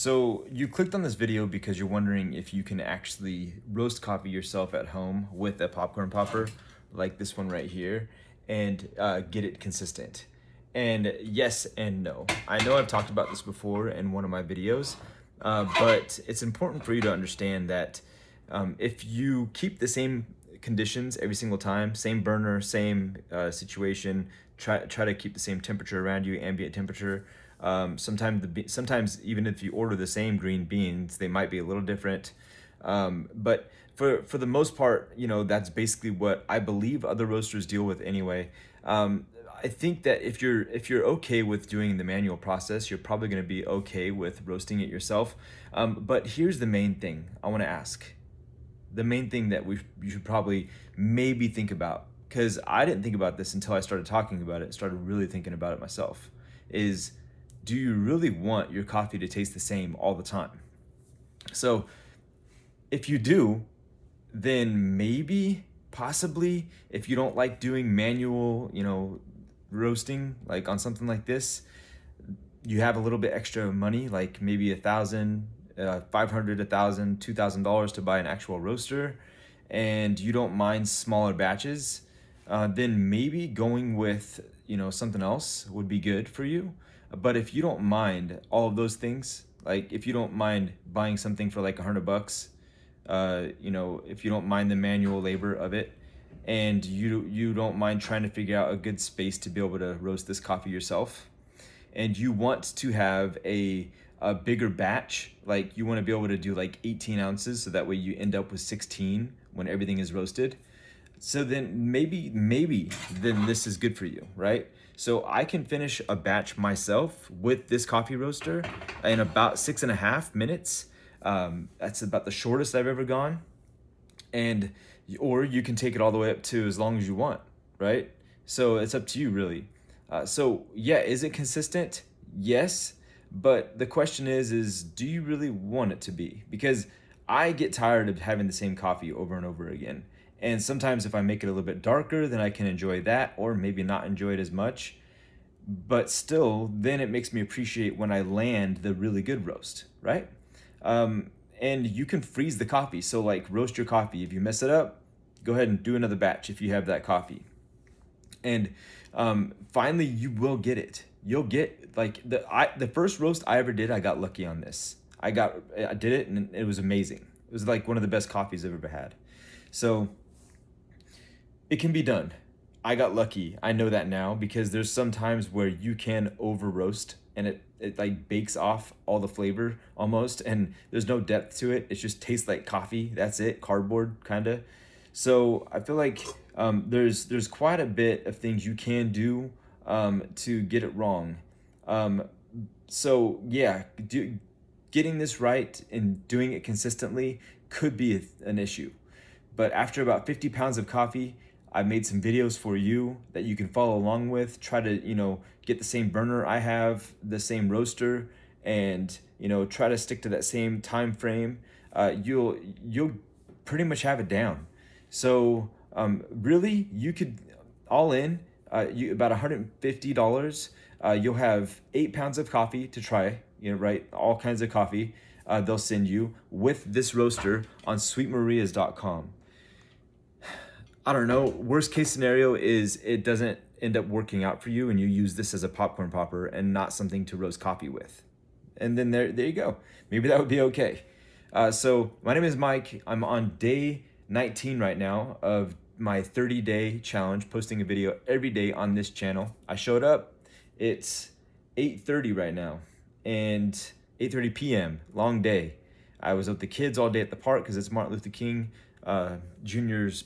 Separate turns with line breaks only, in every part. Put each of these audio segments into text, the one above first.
So you clicked on this video because you're wondering if you can actually roast coffee yourself at home with a popcorn popper like this one right here and get it consistent. And yes and no. I know I've talked about this before in one of my videos, but it's important for you to understand that if you keep the same conditions every single time, same burner, same situation, try to keep the same temperature around you, ambient temperature. Sometimes even if you order the same green beans, they might be a little different. But for the most part, that's basically what I believe other roasters deal with anyway. I think that if you're okay with doing the manual process, you're probably going to be okay with roasting it yourself. But here's the main thing I want to ask. The main thing that you should probably maybe think about, because I didn't think about this until I started talking about it, started really thinking about it myself, is do you really want your coffee to taste the same all the time? So if you do, then maybe, possibly, if you don't like doing manual, roasting, like on something like this, you have a little bit extra money, like maybe 1,000, 500, 1,000, $2,000 to buy an actual roaster, and you don't mind smaller batches, then maybe going with something else would be good for you. But if you don't mind all of those things, like if you don't mind buying something for like $100, if you don't mind the manual labor of it, and you don't mind trying to figure out a good space to be able to roast this coffee yourself, and you want to have a bigger batch, like you want to be able to do like 18 ounces, so that way you end up with 16 when everything is roasted. So then maybe then this is good for you, right? So I can finish a batch myself with this coffee roaster in about 6.5 minutes. That's about the shortest I've ever gone. And or you can take it all the way up to as long as you want, right? So it's up to you, really. So yeah, is it consistent? Yes, but the question is do you really want it to be? Because I get tired of having the same coffee over and over again. And sometimes if I make it a little bit darker, then I can enjoy that, or maybe not enjoy it as much. But still, then it makes me appreciate when I land the really good roast, right? And you can freeze the coffee. So like roast your coffee. If you mess it up, go ahead and do another batch if you have that coffee. And finally, you will get it. You'll get like the first roast I ever did. I got lucky on this. I did it and it was amazing. It was like one of the best coffees I've ever had. So it can be done. I got lucky. I know that now because there's some times where you can over roast and it like bakes off all the flavor almost, and there's no depth to it. It just tastes like coffee. That's it, cardboard kind of. So I feel like there's quite a bit of things you can do to get it wrong. Um, so yeah, getting this right and doing it consistently could be an issue. But after about 50 pounds of coffee, I've made some videos for you that you can follow along with. Try to, get the same burner I have, the same roaster, and, try to stick to that same time frame. You'll pretty much have it down. So really, you could all in about $150. You'll have 8 pounds of coffee to try. Right, all kinds of coffee. They'll send you with this roaster on sweetmarias.com. I don't know. Worst case scenario is it doesn't end up working out for you and you use this as a popcorn popper and not something to roast coffee with. And then there you go. Maybe that would be okay. So my name is Mike. I'm on day 19 right now of my 30-day challenge, posting a video every day on this channel. I showed up. It's 8:30 right now, and 8:30 p.m. Long day. I was with the kids all day at the park because it's Martin Luther King Jr.'s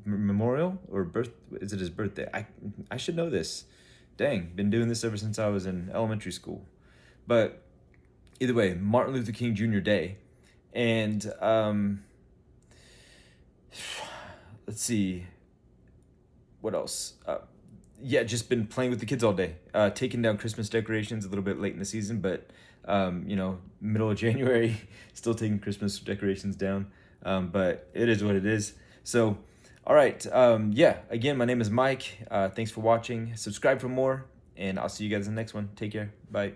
memorial, or birth. Is it his birthday? I should know this. Dang, been doing this ever since I was in elementary school. But either way, Martin Luther King Jr. Day, and let's see, what else? Yeah, just been playing with the kids all day, taking down Christmas decorations a little bit late in the season, but middle of January, still taking Christmas decorations down. But it is what it is. So, all right. Yeah, again, my name is Mike. Thanks for watching. Subscribe for more, and I'll see you guys in the next one. Take care. Bye.